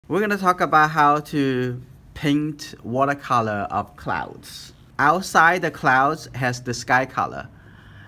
We're going to talk about how to paint watercolor of clouds. Outside the clouds has the sky color,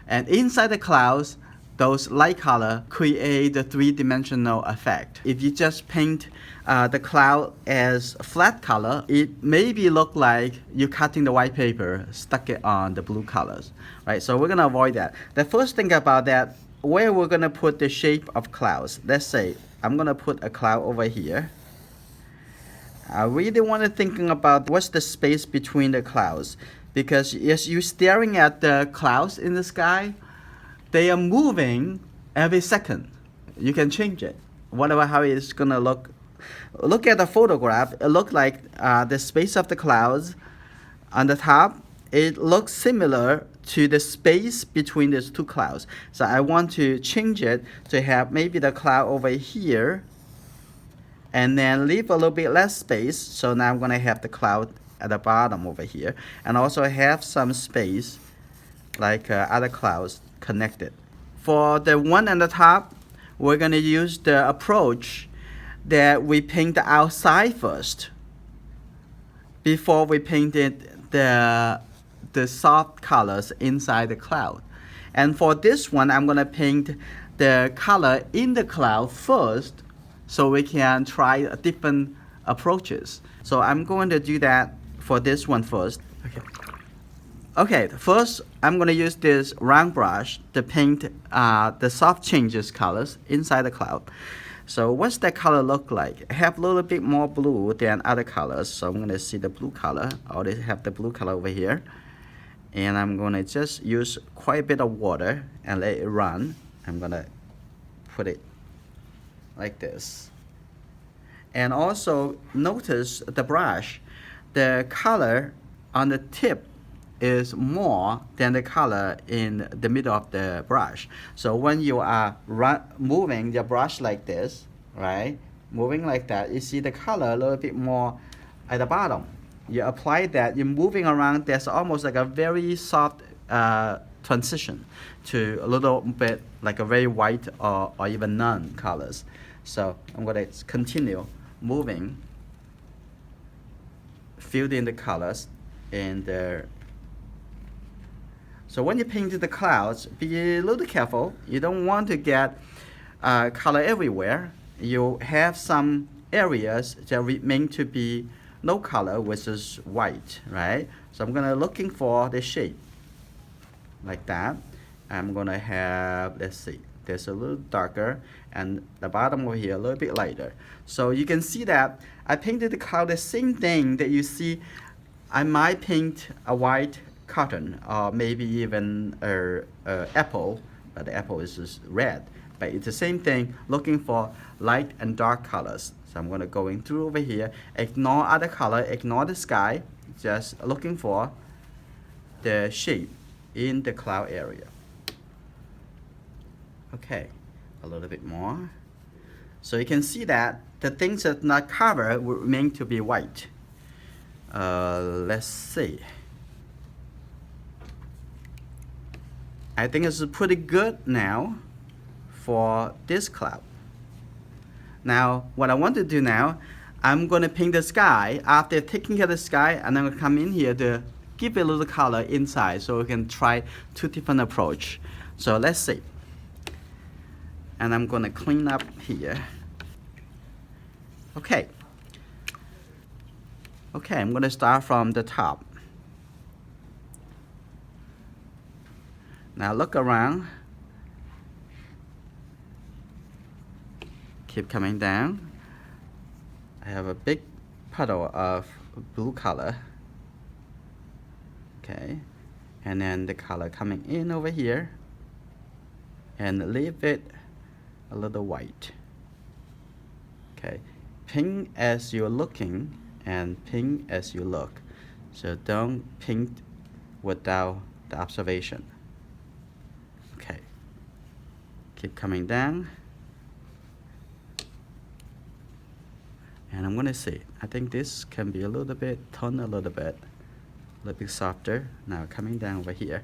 and inside the clouds, those light color create the three-dimensional effect. If you just paint the cloud as flat color, it maybe look like you're cutting the white paper, stuck it on the blue colors, right? So we're gonna avoid that. The first thing about that, where we're gonna put the shape of clouds. Let's say I'm gonna put a cloud over here. I really want to thinking about what's the space between the clouds, because as you're staring at the clouds in the sky, they are moving every second. You can change it, whatever how it's gonna look. Look at the photograph. It look like the space of the clouds on the top. It looks similar to the space between these two clouds. So I want to change it to have maybe the cloud over here, and then leave a little bit less space. So now I'm going to have the cloud at the bottom over here, and also have some space like other clouds connected. For the one on the top, we're going to use the approach that we paint the outside first before we painted the soft colors inside the cloud. And for this one, I'm going to paint the color in the cloud first, so we can try different approaches. So I'm going to do that for this one first. Okay, first I'm going to use this round brush to paint the soft changes colors inside the cloud. So what's that color look like? I have a little bit more blue than other colors, so I'm going to see the blue color. I already have the blue color over here. And I'm going to just use quite a bit of water and let it run. I'm going to put it like this. And also notice the brush, the color on the tip is more than the color in the middle of the brush. So when you are moving the brush like this, right, moving like that, you see the color a little bit more at the bottom. You apply that, you're moving around, there's almost like a very soft transition to a little bit like a very white or even none colors. So I'm going to continue moving, fill in the colors in there. So when you paint the clouds, be a little careful. You don't want to get color everywhere. You have some areas that remain to be no color, which is white, right? So I'm gonna looking for the shape like that. I'm gonna have, let's see, there's a little darker, and the bottom over here a little bit lighter. So you can see that I painted the cloud the same thing that you see. I might paint a white cotton or maybe even a apple, but the apple is just red. But it's the same thing, looking for light and dark colors. So I'm going to going through over here, ignore other color, ignore the sky, just looking for the shape in the cloud area. Okay, a little bit more. So you can see that the things that not covered will remain to be white. Let's see. I think it's pretty good now for this cloud. Now, what I want to do now, I'm going to paint the sky. After taking care of the sky, and I'm going to come in here to give it a little color inside, so we can try two different approach. So let's see. And I'm going to clean up here. Okay. Okay, I'm going to start from the top. Now look around. Keep coming down. I have a big puddle of blue color. Okay, and then the color coming in over here, and leave it a little white. Okay, paint as you're looking and paint as you look. So don't paint without the observation. Okay, keep coming down. And I'm gonna see, I think this can be a little bit, tone a little bit softer. Now coming down over here,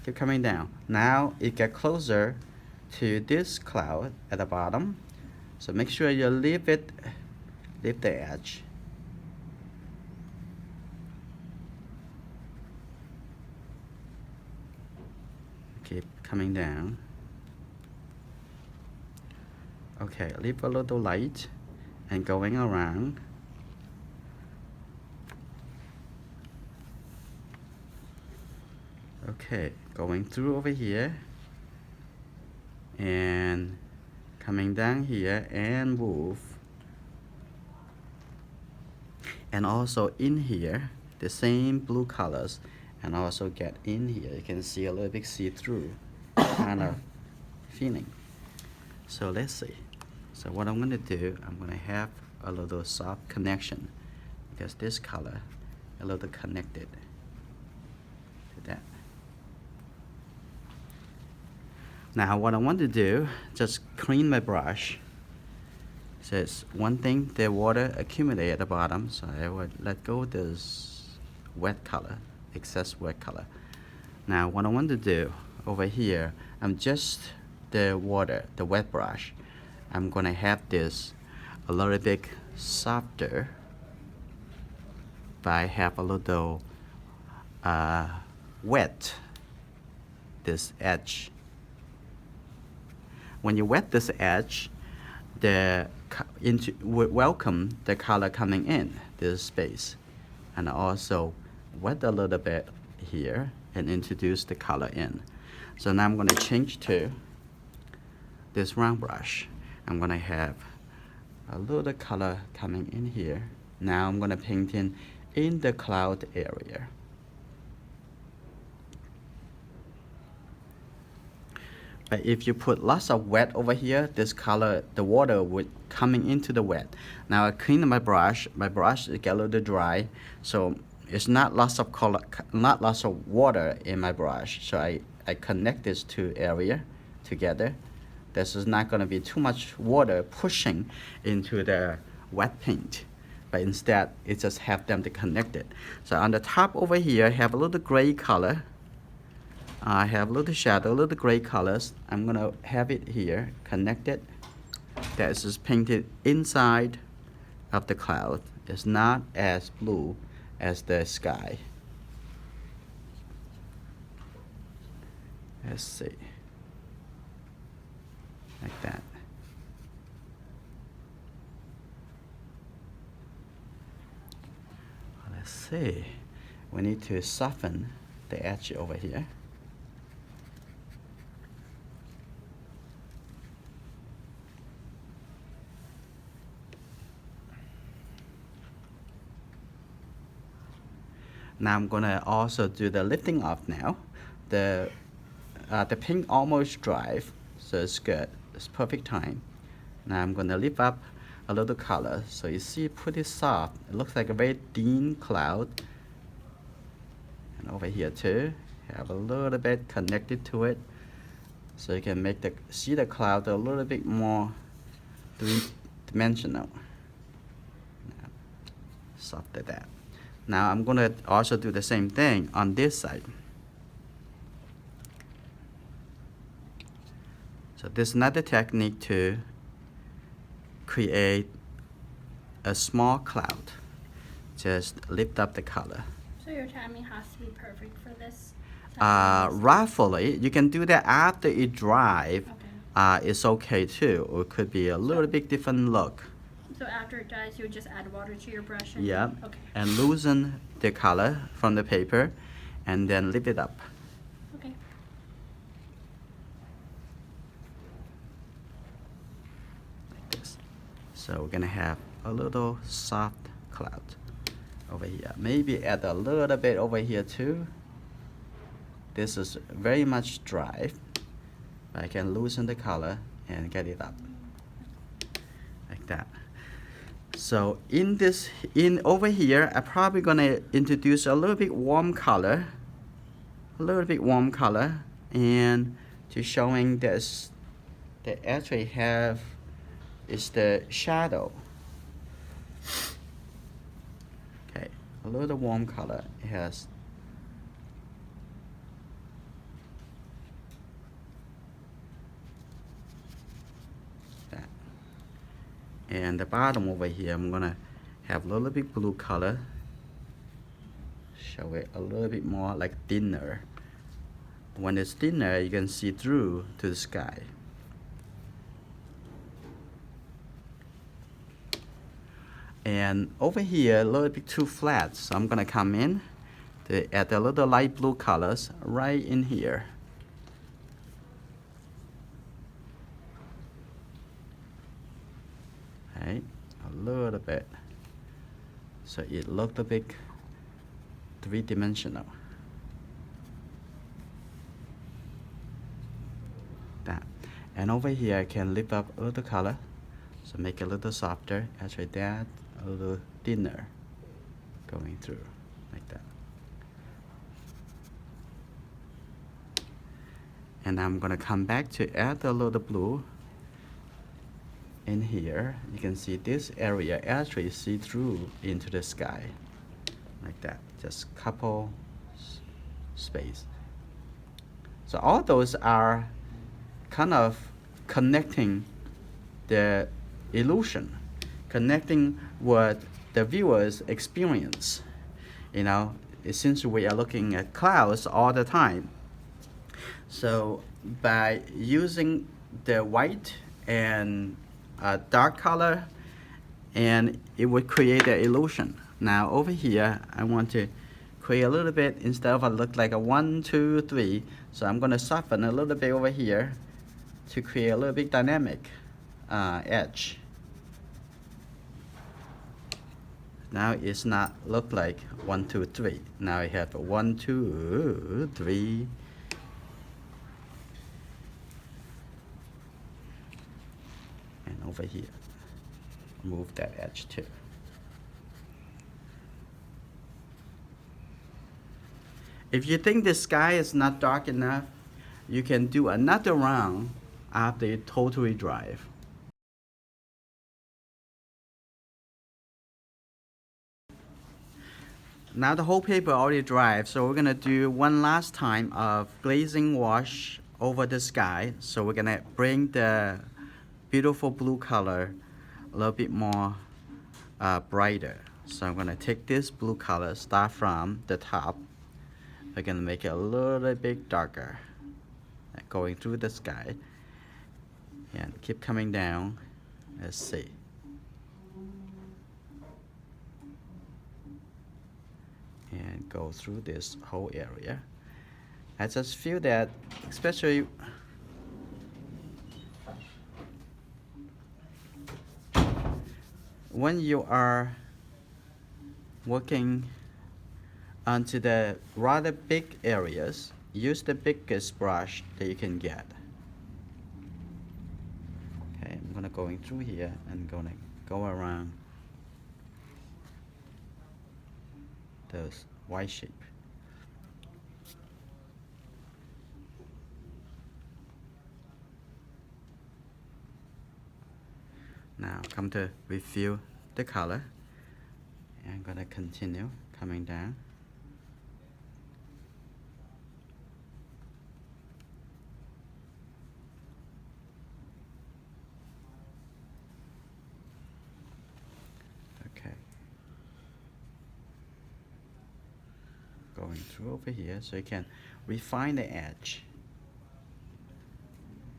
keep coming down. Now it get closer to this cloud at the bottom. So make sure you leave it lift the edge. Keep coming down. Okay, leave a little light and going around. Okay, going through over here and coming down here and move. And also in here, the same blue colors, and also get in here. You can see a little bit see-through kind of feeling. So let's see. So what I'm going to do, I'm going to have a little soft connection because this color a little connected to that. Now what I want to do, just clean my brush. Says one thing, the water accumulate at the bottom, so I would let go of this wet color, excess wet color. Now what I want to do over here, I'm just the water, the wet brush. I'm gonna have this a little bit softer by have a little wet this edge. When you wet this edge, welcome the color coming in this space, and also wet a little bit here and introduce the color in. So now I'm going to change to this round brush. I'm going to have a little color coming in here. Now I'm going to paint in the cloud area. But if you put lots of wet over here, this color, the water would coming into the wet. Now I clean my brush. My brush is get a little dry, so it's not lots of color, not lots of water in my brush. So I connect these two area together. This is not going to be too much water pushing into the wet paint, but instead it just have them to connect it. So on the top over here, I have a little gray color. I have a little shadow, a little gray colors. I'm gonna have it here connected. That is painted inside of the cloud. It's not as blue as the sky. Let's see. Like that. Let's see. We need to soften the edge over here. Now I'm gonna also do the lifting off now. The paint almost dry, so it's good. It's perfect time. Now I'm gonna lift up a little color. So you see pretty soft. It looks like a very thin cloud. And over here too, have a little bit connected to it. So you can make see the cloud a little bit more three-dimensional. Soft like that. Now I'm gonna also do the same thing on this side. So this is another technique to create a small cloud. Just lift up the color. So your timing has to be perfect for this? Roughly, you can do that after it dries. Okay. It's okay too, or it could be a little bit different look. So after it dries, you would just add water to your brush? And Yeah, okay. and loosen the color from the paper, and then lift it up. Okay. Like this. So we're gonna have a little soft cloud over here. Maybe add a little bit over here too. This is very much dry. I can loosen the color and get it up like that. So over here, I'm probably gonna introduce a little bit warm color, and to showing this, they actually have is the shadow. Okay, a little warm color. It has that. And the bottom over here, I'm gonna have a little bit blue color. Show it a little bit more like thinner. When it's thinner, you can see through to the sky. And over here, a little bit too flat, so I'm gonna come in to add a little light blue colors right in here. Right, a little bit, so it looked a bit three-dimensional. That, and over here I can lift up a little color, so make it a little softer. Actually, that a little thinner, going through like that. And I'm gonna come back to add a little blue in here. You can see this area actually see through into the sky like that, just couple space. So all those are kind of connecting the illusion, connecting what the viewers experience. You know, since we are looking at clouds all the time, so by using the white and dark color, and it would create the illusion. Now over here, I want to create a little bit, instead of a look like a 1, 2, 3. So I'm going to soften a little bit over here to create a little bit dynamic edge. Now it's not look like 1, 2, 3. Now I have 1, 2, 3. And over here, move that edge too. If you think the sky is not dark enough, you can do another round after you totally dry. Now the whole paper already dried, so we're gonna do one last time of glazing wash over the sky. So we're gonna bring the beautiful blue color a little bit more brighter. So I'm gonna take this blue color, start from the top. We're gonna make it a little bit darker, going through the sky, and keep coming down. Let's see. And go through this whole area. I just feel that, especially when you are working onto the rather big areas, use the biggest brush that you can get. Okay, I'm gonna go in through here and gonna go around those Y shape. Now come to refill the color. And I'm gonna continue coming down. Okay. Going through over here, so you can refine the edge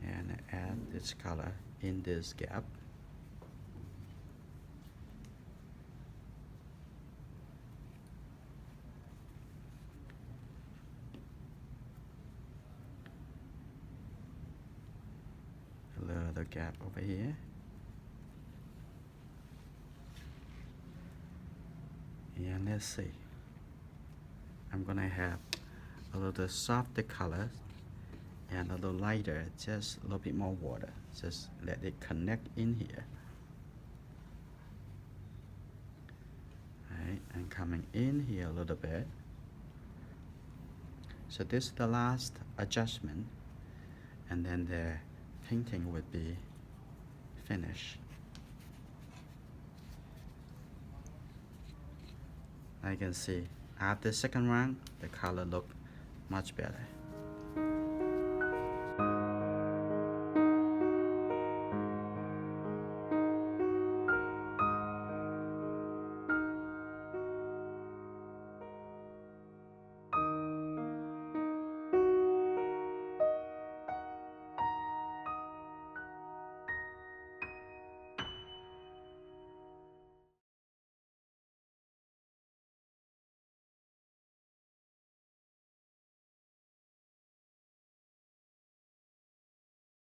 and add this color in this gap. A little gap over here. And let's see. I'm gonna have a little softer color and a little lighter, just a little bit more water. Just let it connect in here. Alright, and coming in here a little bit. So this is the last adjustment, and then the painting would be finished. I can see after the second round, the color look much better.